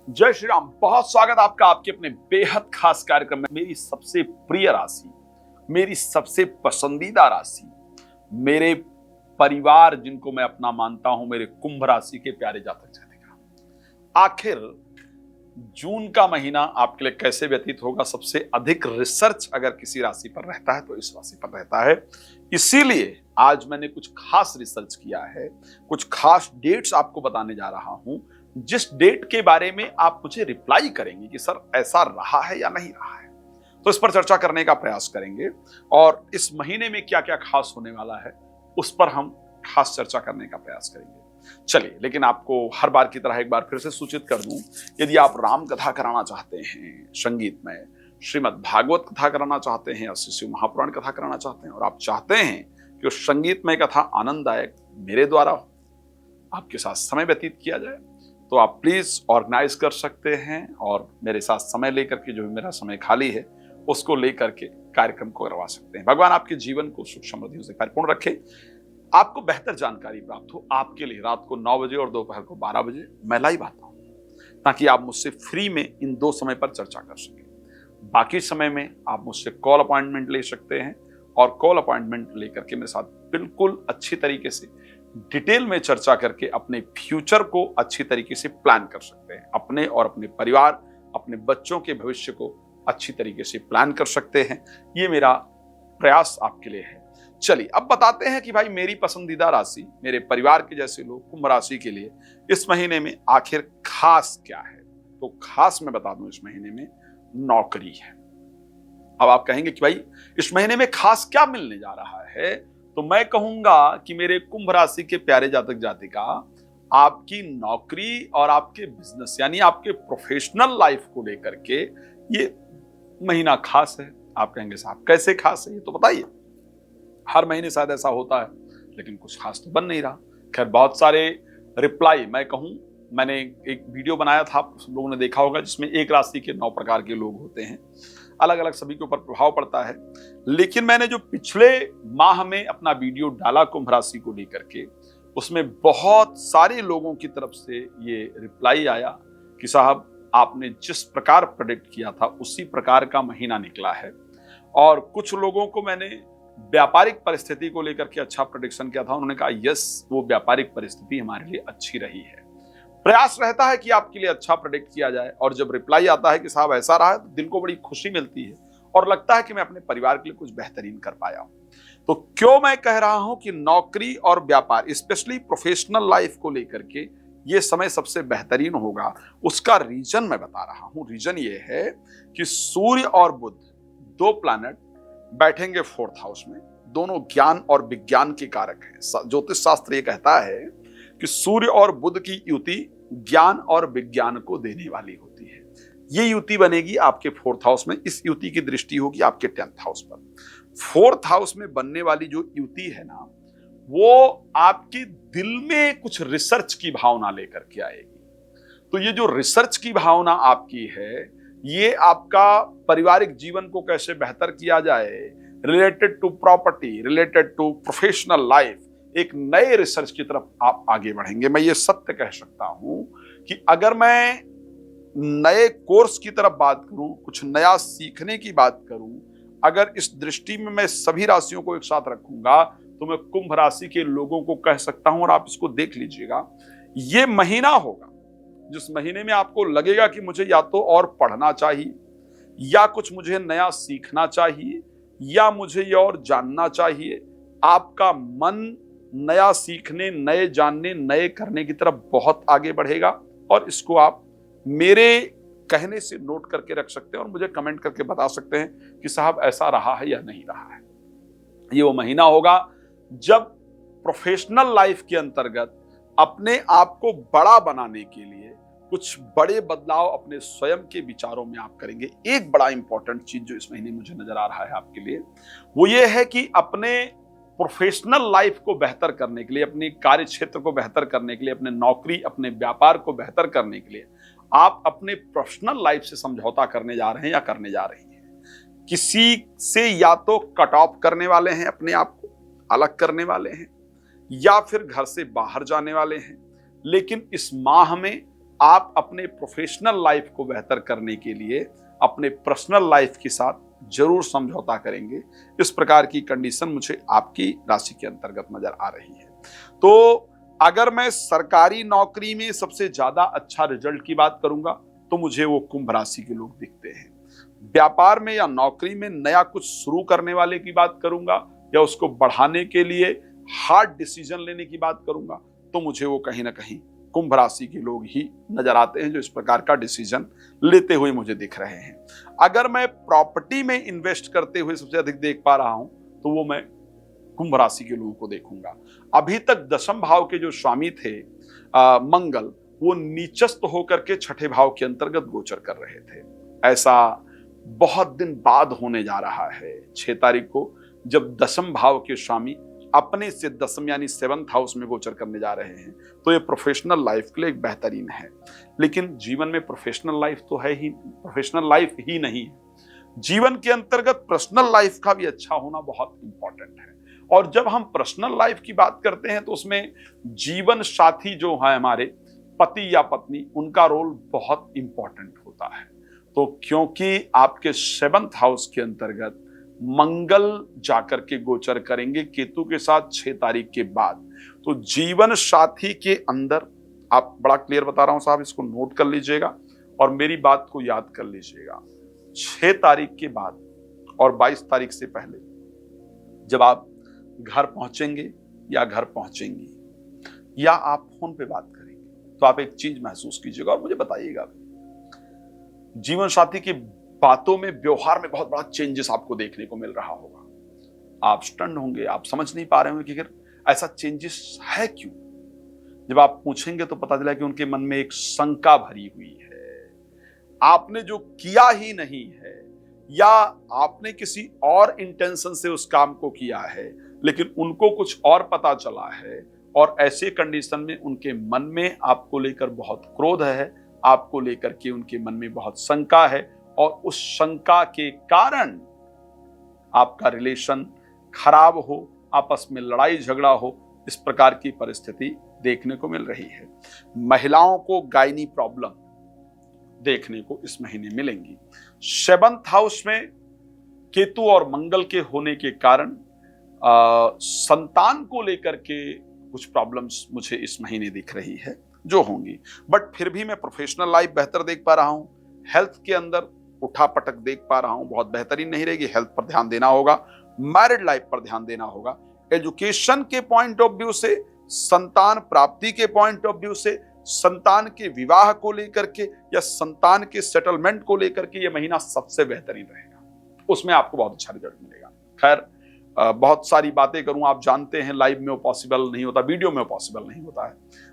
जय श्री राम। बहुत स्वागत आपका आपके अपने बेहद खास कार्यक्रम में। मेरी सबसे प्रिय राशि, मेरी सबसे पसंदीदा राशि, मेरे परिवार जिनको मैं अपना मानता हूं, मेरे कुंभ राशि के प्यारे जातक जातिका। आखिर जून का महीना आपके लिए कैसे व्यतीत होगा? सबसे अधिक रिसर्च अगर किसी राशि पर रहता है तो इस राशि पर रहता है। इसीलिए आज मैंने कुछ खास रिसर्च किया है, कुछ खास डेट्स आपको बताने जा रहा हूं, जिस डेट के बारे में आप मुझे रिप्लाई करेंगे कि सर ऐसा रहा है या नहीं रहा है, तो इस पर चर्चा करने का प्रयास करेंगे। और इस महीने में क्या क्या खास होने वाला है उस पर हम खास चर्चा करने का प्रयास करेंगे। चलिए, लेकिन आपको हर बार की तरह एक बार फिर से सूचित कर दूं, यदि आप राम कथा कराना चाहते हैं संगीत में, श्रीमद् भागवत कथा कराना चाहते हैं, शिव महापुराण कथा कराना चाहते हैं, और आप चाहते हैं कि उस संगीत में कथा आनंददायक मेरे द्वारा हो, आपके साथ समय व्यतीत किया जाए, तो आप प्लीज ऑर्गेनाइज कर सकते हैं और मेरे साथ समय लेकर के, जो भी मेरा समय खाली है उसको लेकर के कार्यक्रम को करवा सकते हैं। भगवान आपके जीवन को सुख समृद्धियों से परिपूर्ण रखे, आपको बेहतर जानकारी प्राप्त हो। आपके लिए रात को 9 बजे और दोपहर को 12 बजे मैं लाइव आता हूं, ताकि आप मुझसे फ्री में इन 2 समय पर चर्चा कर सकें। बाकी समय में आप मुझसे कॉल अपॉइंटमेंट ले सकते हैं और कॉल अपॉइंटमेंट लेकर के मेरे साथ बिल्कुल अच्छी तरीके से डिटेल में चर्चा करके अपने फ्यूचर को अच्छी तरीके से प्लान कर सकते हैं। अपने और अपने परिवार, अपने बच्चों के भविष्य को अच्छी तरीके से प्लान कर सकते हैं। ये मेरा प्रयास आपके लिए है। चलिए, अब बताते हैं कि भाई मेरी पसंदीदा राशि, मेरे परिवार के जैसे लोग, कुंभ राशि के लिए इस महीने में आखिर खास क्या है। तो खास मैं बता दूं, इस महीने में नौकरी है। अब आप कहेंगे कि भाई इस महीने में खास क्या मिलने जा रहा है, तो मैं कहूंगा कि मेरे कुंभ राशि के प्यारे जातक जातिका, आपकी नौकरी और आपके बिजनेस यानी आपके प्रोफेशनल लाइफ को लेकर के ये महीना खास है। आप कहेंगे साहब कैसे खास है, ये तो बताइए। हर महीने शायद ऐसा होता है, लेकिन कुछ खास तो बन नहीं रहा। खैर, बहुत सारे रिप्लाई मैं कहूं, मैंने एक वीडियो बनाया था, आप लोगों ने देखा होगा, जिसमें एक राशि के 9 प्रकार के लोग होते हैं। अलग अलग सभी के ऊपर प्रभाव पड़ता है। लेकिन मैंने जो पिछले माह में अपना वीडियो डाला कुंभ राशि को लेकर के, उसमें बहुत सारे लोगों की तरफ से ये रिप्लाई आया कि साहब आपने जिस प्रकार प्रेडिक्ट किया था उसी प्रकार का महीना निकला है। और कुछ लोगों को मैंने व्यापारिक परिस्थिति को लेकर के अच्छा प्रेडिक्शन किया था, उन्होंने कहा यस, वो व्यापारिक परिस्थिति हमारे लिए अच्छी रही है। प्रयास रहता है कि आपके लिए अच्छा प्रेडिक्ट किया जाए, और जब रिप्लाई आता है कि साहब ऐसा रहा है, तो दिल को बड़ी खुशी मिलती है और लगता है कि मैं अपने परिवार के लिए कुछ बेहतरीन कर पाया हूं। तो क्यों मैं कह रहा हूं कि नौकरी और व्यापार, स्पेशली प्रोफेशनल लाइफ को लेकर के ये समय सबसे बेहतरीन होगा, उसका रीजन मैं बता रहा हूं। रीजन ये है कि सूर्य और बुध, 2 प्लैनेट बैठेंगे 4th हाउस में। दोनों ज्ञान और विज्ञान के कारक हैं। ज्योतिष शास्त्र ये कहता है कि सूर्य और बुध की युति ज्ञान और विज्ञान को देने वाली होती है। ये युति बनेगी आपके 4th हाउस में। इस युति की दृष्टि होगी आपके 10th हाउस पर। 4th हाउस में बनने वाली जो युति है ना, वो आपके दिल में कुछ रिसर्च की भावना लेकर के आएगी। तो ये जो रिसर्च की भावना आपकी है, ये आपका पारिवारिक जीवन को कैसे बेहतर किया जाए, related to property, related to professional life, एक नए रिसर्च की तरफ आप आगे बढ़ेंगे। मैं ये सत्य कह सकता हूं कि अगर मैं नए कोर्स की तरफ बात करूं, कुछ नया सीखने की बात करूं, अगर इस दृष्टि में मैं सभी राशियों को एक साथ रखूंगा, तो मैं कुंभ राशि के लोगों को कह सकता हूं, और आप इसको देख लीजिएगा, ये महीना होगा जिस महीने में आपको लगेगा कि मुझे या तो और पढ़ना चाहिए, या कुछ मुझे नया सीखना चाहिए, या मुझे ये और जानना चाहिए। आपका मन नया सीखने, नए जानने, नए करने की तरफ बहुत आगे बढ़ेगा। और इसको आप मेरे कहने से नोट करके रख सकते हैं और मुझे कमेंट करके बता सकते हैं कि साहब ऐसा रहा है या नहीं रहा है। ये वो महीना होगा जब प्रोफेशनल लाइफ के अंतर्गत अपने आप को बड़ा बनाने के लिए कुछ बड़े बदलाव अपने स्वयं के विचारों में आप करेंगे। एक बड़ा इंपॉर्टेंट चीज जो इस महीने मुझे नजर आ रहा है आपके लिए, वो ये है कि अपने प्रोफेशनल लाइफ को बेहतर करने के लिए, अपने कार्य क्षेत्र को बेहतर करने के लिए, अपने नौकरी, अपने व्यापार को बेहतर करने के लिए आप अपने प्रोफेशनल लाइफ से समझौता करने जा रहे हैं या करने जा रही हैं। किसी से या तो कट ऑफ करने वाले हैं, अपने आप को अलग करने वाले हैं, या फिर घर से बाहर जाने वाले हैं। लेकिन इस माह में आप अपने प्रोफेशनल लाइफ को बेहतर करने के लिए अपने पर्सनल लाइफ के साथ जरूर समझौता करेंगे। इस प्रकार की कंडीशन मुझे आपकी राशि के अंतर्गत नजर आ रही है। तो अगर मैं सरकारी नौकरी में सबसे ज्यादा अच्छा रिजल्ट की बात करूंगा तो मुझे वो कुंभ राशि के लोग दिखते हैं। व्यापार में या नौकरी में नया कुछ शुरू करने वाले की बात करूंगा या उसको बढ़ाने के लिए हार्ड डिसीजन लेने की बात करूंगा तो मुझे वो कहीं ना कहीं कुंभ राशि के लोग ही नजर आते हैं जो इस प्रकार का डिसीजन लेते हुए मुझे दिख रहे हैं। अगर मैं प्रॉपर्टी में इन्वेस्ट करते हुए सबसे अधिक देख पा रहा हूं तो वो मैं कुंभ राशि के लोगों को देखूंगा। अभी तक दशम भाव के जो स्वामी थे मंगल, वो नीचस्थ होकर के छठे भाव के अंतर्गत गोचर कर रहे थे। ऐसा बहुत दिन बाद होने जा रहा है 6 तारीख को, जब दशम भाव के स्वामी अपने से दसम यानी 7th हाउस में गोचर करने जा रहे हैं। तो ये प्रोफेशनल लाइफ के लिए एक बेहतरीन है। लेकिन जीवन में प्रोफेशनल लाइफ तो है ही, प्रोफेशनल लाइफ ही नहीं है, जीवन के अंतर्गत पर्सनल लाइफ का भी अच्छा होना बहुत इंपॉर्टेंट है। और जब हम पर्सनल लाइफ की बात करते हैं तो उसमें जीवन साथी जो है हमारे पति या पत्नी, उनका रोल बहुत इंपॉर्टेंट होता है। तो क्योंकि आपके 7th हाउस के अंतर्गत मंगल जाकर के गोचर करेंगे केतु के साथ 6 तारीख के बाद, तो जीवन साथी के अंदर, आप बड़ा क्लियर बता रहा हूं साहब, इसको नोट कर लीजिएगा और मेरी बात को याद कर लीजिएगा। 6 तारीख के बाद और 22 तारीख से पहले जब आप घर पहुंचेंगे या घर पहुंचेंगी या आप फोन पे बात करेंगे तो आप एक चीज महसूस कीजिएगा और मुझे बताइएगा। जीवन साथी की बातों में, व्यवहार में बहुत बड़ा चेंजेस आपको देखने को मिल रहा होगा। आप स्टन होंगे, आप समझ नहीं पा रहे होंगे कि ऐसा चेंजेस है क्यों। जब आप पूछेंगे तो पता चला कि उनके मन में एक शंका भरी हुई है। आपने जो किया ही नहीं है या आपने किसी और इंटेंशन से उस काम को किया है, लेकिन उनको कुछ और पता चला है और ऐसे कंडीशन में उनके मन में आपको लेकर बहुत क्रोध है, आपको लेकर के उनके मन में बहुत शंका है और उस शंका के कारण आपका रिलेशन खराब हो, आपस में लड़ाई झगड़ा हो, इस प्रकार की परिस्थिति देखने को मिल रही है। महिलाओं को गायनी प्रॉब्लम देखने को इस महीने मिलेंगी। 7th हाउस में केतु और मंगल के होने के कारण संतान को लेकर के कुछ प्रॉब्लम्स मुझे इस महीने दिख रही है जो होंगी। बट फिर भी मैं प्रोफेशनल लाइफ बेहतर देख पा रहा हूं। हेल्थ के अंदर उठा पटक देख पा रहा हूं, बहुत बेहतरीन नहीं रहेगी। हेल्थ पर ध्यान देना होगा, मैरिड लाइफ पर ध्यान देना होगा। एजुकेशन के पॉइंट ऑफ व्यू से, संतान प्राप्ति के पॉइंट ऑफ व्यू से, संतान के विवाह को लेकर के या संतान के सेटलमेंट को लेकर के ये महीना सबसे बेहतरीन रहेगा। उसमें आपको बहुत अच्छा रिजल्ट मिलेगा। खैर, बहुत सारी बातें करूं, आप जानते हैं लाइव में वो पॉसिबल नहीं होता, वीडियो में वो पॉसिबल नहीं होता है।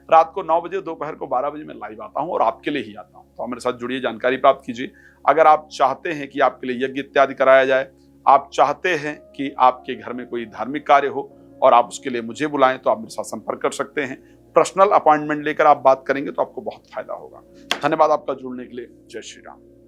रात को 9 बजे, दोपहर को 12 बजे मैं लाइव आता हूं और आपके लिए ही आता हूं। तो आप मेरे साथ जुड़िए, जानकारी प्राप्त कीजिए। अगर आप चाहते हैं कि आपके लिए यज्ञ इत्यादि कराया जाए, आप चाहते हैं कि आपके घर में कोई धार्मिक कार्य हो और आप उसके लिए मुझे बुलाएं, तो आप मेरे साथ संपर्क कर सकते हैं। पर्सनल अपॉइंटमेंट लेकर आप बात करेंगे तो आपको बहुत फायदा होगा। धन्यवाद आपका जुड़ने के लिए। जय श्री राम।